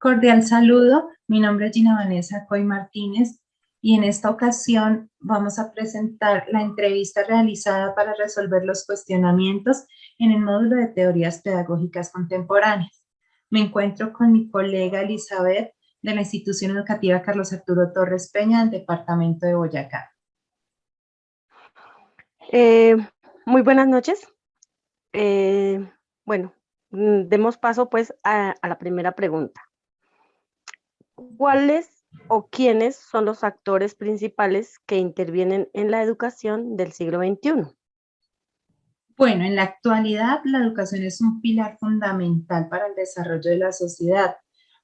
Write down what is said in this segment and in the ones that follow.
Cordial saludo, mi nombre es Gina Vanessa Coy Martínez y en esta ocasión vamos a presentar la entrevista realizada para resolver los cuestionamientos en el módulo de teorías pedagógicas contemporáneas. Me encuentro con mi colega Elizabeth de la institución educativa Carlos Arturo Torres Peña del departamento de Boyacá. Muy buenas noches. Bueno, demos paso pues a la primera pregunta. ¿Cuáles o quiénes son los actores principales que intervienen en la educación del siglo XXI? Bueno, en la actualidad la educación es un pilar fundamental para el desarrollo de la sociedad.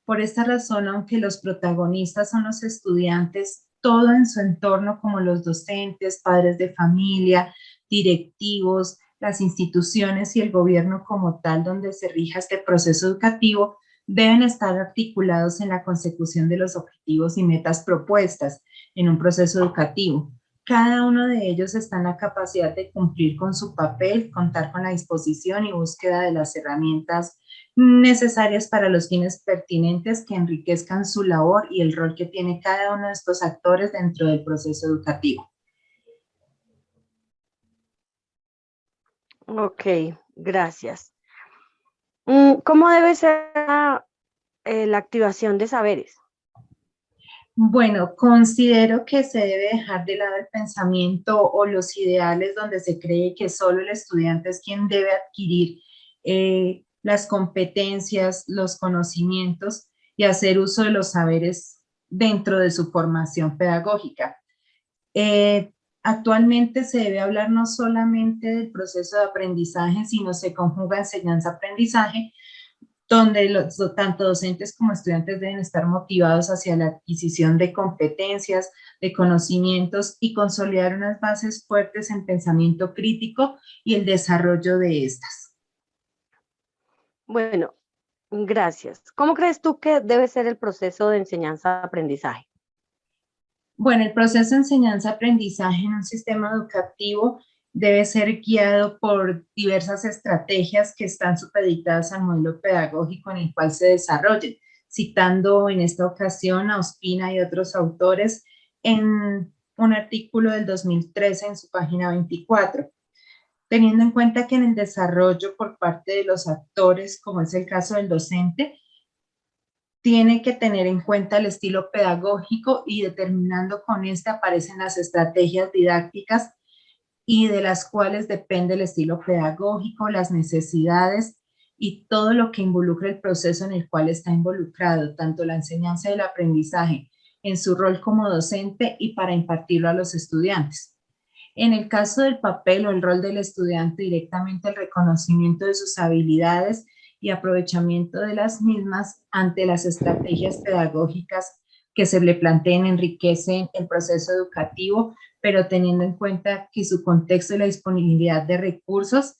Por esta razón, aunque los protagonistas son los estudiantes, todo en su entorno, como los docentes, padres de familia, directivos, las instituciones y el gobierno como tal, donde se rija este proceso educativo, deben estar articulados en la consecución de los objetivos y metas propuestas en un proceso educativo. Cada uno de ellos está en la capacidad de cumplir con su papel, contar con la disposición y búsqueda de las herramientas necesarias para los fines pertinentes que enriquezcan su labor y el rol que tiene cada uno de estos actores dentro del proceso educativo. Ok, gracias. ¿Cómo debe ser la activación de saberes? Bueno, considero que se debe dejar de lado el pensamiento o los ideales donde se cree que solo el estudiante es quien debe adquirir las competencias, los conocimientos y hacer uso de los saberes dentro de su formación pedagógica. Actualmente se debe hablar no solamente del proceso de aprendizaje, sino se conjuga enseñanza-aprendizaje, donde tanto docentes como estudiantes deben estar motivados hacia la adquisición de competencias, de conocimientos y consolidar unas bases fuertes en pensamiento crítico y el desarrollo de estas. Bueno, gracias. ¿Cómo crees tú que debe ser el proceso de enseñanza-aprendizaje? Bueno, el proceso de enseñanza-aprendizaje en un sistema educativo debe ser guiado por diversas estrategias que están supeditadas al modelo pedagógico en el cual se desarrolle, citando en esta ocasión a Ospina y otros autores en un artículo del 2013 en su página 24, teniendo en cuenta que en el desarrollo por parte de los actores, como es el caso del docente, tiene que tener en cuenta el estilo pedagógico y determinando con este aparecen las estrategias didácticas y de las cuales depende el estilo pedagógico, las necesidades y todo lo que involucra el proceso en el cual está involucrado, tanto la enseñanza y el aprendizaje en su rol como docente y para impartirlo a los estudiantes. En el caso del papel o el rol del estudiante, directamente el reconocimiento de sus habilidades y aprovechamiento de las mismas ante las estrategias pedagógicas que se le planteen enriquecen el proceso educativo, pero teniendo en cuenta que su contexto y la disponibilidad de recursos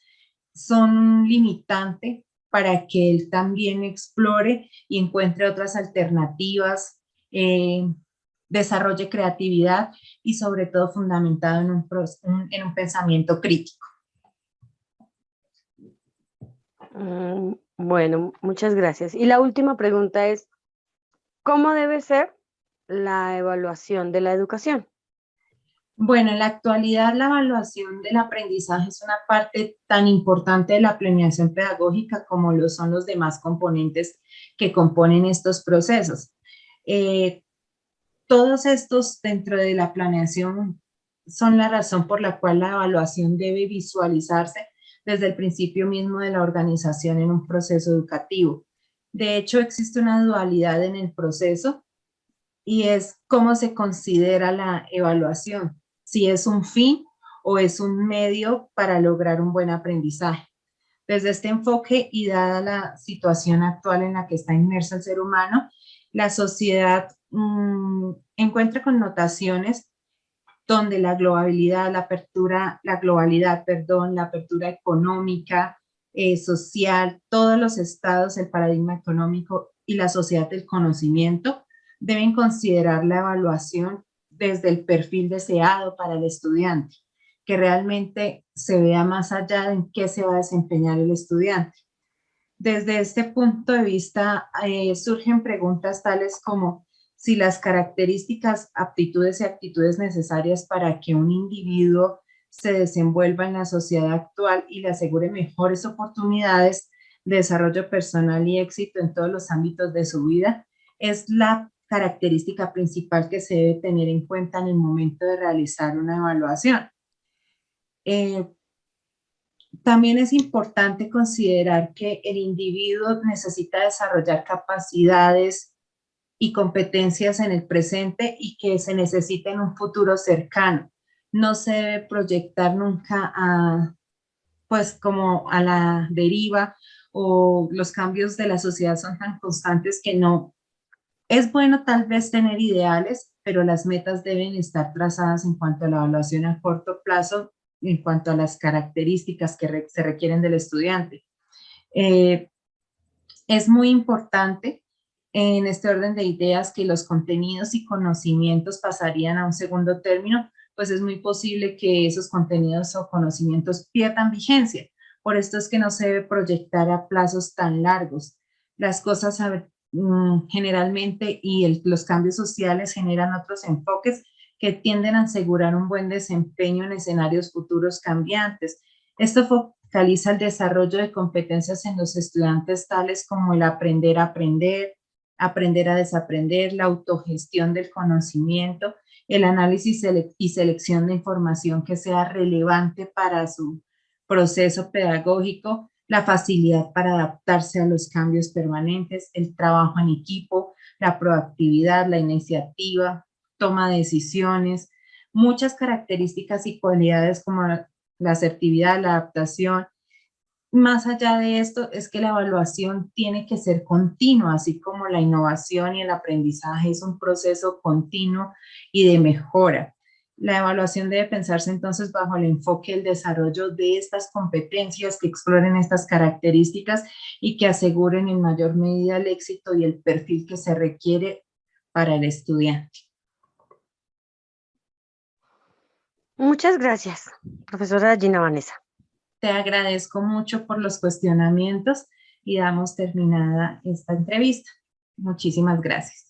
son un limitante para que él también explore y encuentre otras alternativas, desarrolle creatividad y sobre todo fundamentado en un pensamiento crítico. Bueno, muchas gracias. Y la última pregunta es, ¿cómo debe ser la evaluación de la educación? Bueno, en la actualidad la evaluación del aprendizaje es una parte tan importante de la planeación pedagógica como lo son los demás componentes que componen estos procesos. Todos estos dentro de la planeación son la razón por la cual la evaluación debe visualizarse desde el principio mismo de la organización en un proceso educativo. De hecho, existe una dualidad en el proceso y es cómo se considera la evaluación, si es un fin o es un medio para lograr un buen aprendizaje. Desde este enfoque y dada la situación actual en la que está inmerso el ser humano, la sociedad encuentra connotaciones donde la globalidad, la apertura económica, social, todos los estados, el paradigma económico y la sociedad del conocimiento deben considerar la evaluación desde el perfil deseado para el estudiante, que realmente se vea más allá de en qué se va a desempeñar el estudiante. Desde este punto de vista, surgen preguntas tales como si las características, aptitudes y actitudes necesarias para que un individuo se desenvuelva en la sociedad actual y le asegure mejores oportunidades de desarrollo personal y éxito en todos los ámbitos de su vida, es la característica principal que se debe tener en cuenta en el momento de realizar una evaluación. Eh, También es importante considerar que el individuo necesita desarrollar capacidades y competencias en el presente y que se necesita en un futuro cercano. No se debe proyectar nunca pues como a la deriva, o los cambios de la sociedad son tan constantes que no. Es bueno tal vez tener ideales, pero las metas deben estar trazadas en cuanto a la evaluación a corto plazo, en cuanto a las características que se requieren del estudiante. Eh, es muy importante en este orden de ideas que los contenidos y conocimientos pasarían a un segundo término, pues es muy posible que esos contenidos o conocimientos pierdan vigencia. Por esto es que no se debe proyectar a plazos tan largos. Las cosas generalmente los cambios sociales generan otros enfoques que tienden a asegurar un buen desempeño en escenarios futuros cambiantes. Esto focaliza el desarrollo de competencias en los estudiantes tales como el aprender a aprender, aprender a desaprender, la autogestión del conocimiento, el análisis y selección de información que sea relevante para su proceso pedagógico, la facilidad para adaptarse a los cambios permanentes, el trabajo en equipo, la proactividad, la iniciativa, toma de decisiones, muchas características y cualidades como la asertividad, la adaptación. Más allá de esto, es que la evaluación tiene que ser continua, así como la innovación y el aprendizaje es un proceso continuo y de mejora. La evaluación debe pensarse entonces bajo el enfoque del desarrollo de estas competencias que exploren estas características y que aseguren en mayor medida el éxito y el perfil que se requiere para el estudiante. Muchas gracias, profesora Gina Vanessa. Te agradezco mucho por los cuestionamientos y damos terminada esta entrevista. Muchísimas gracias.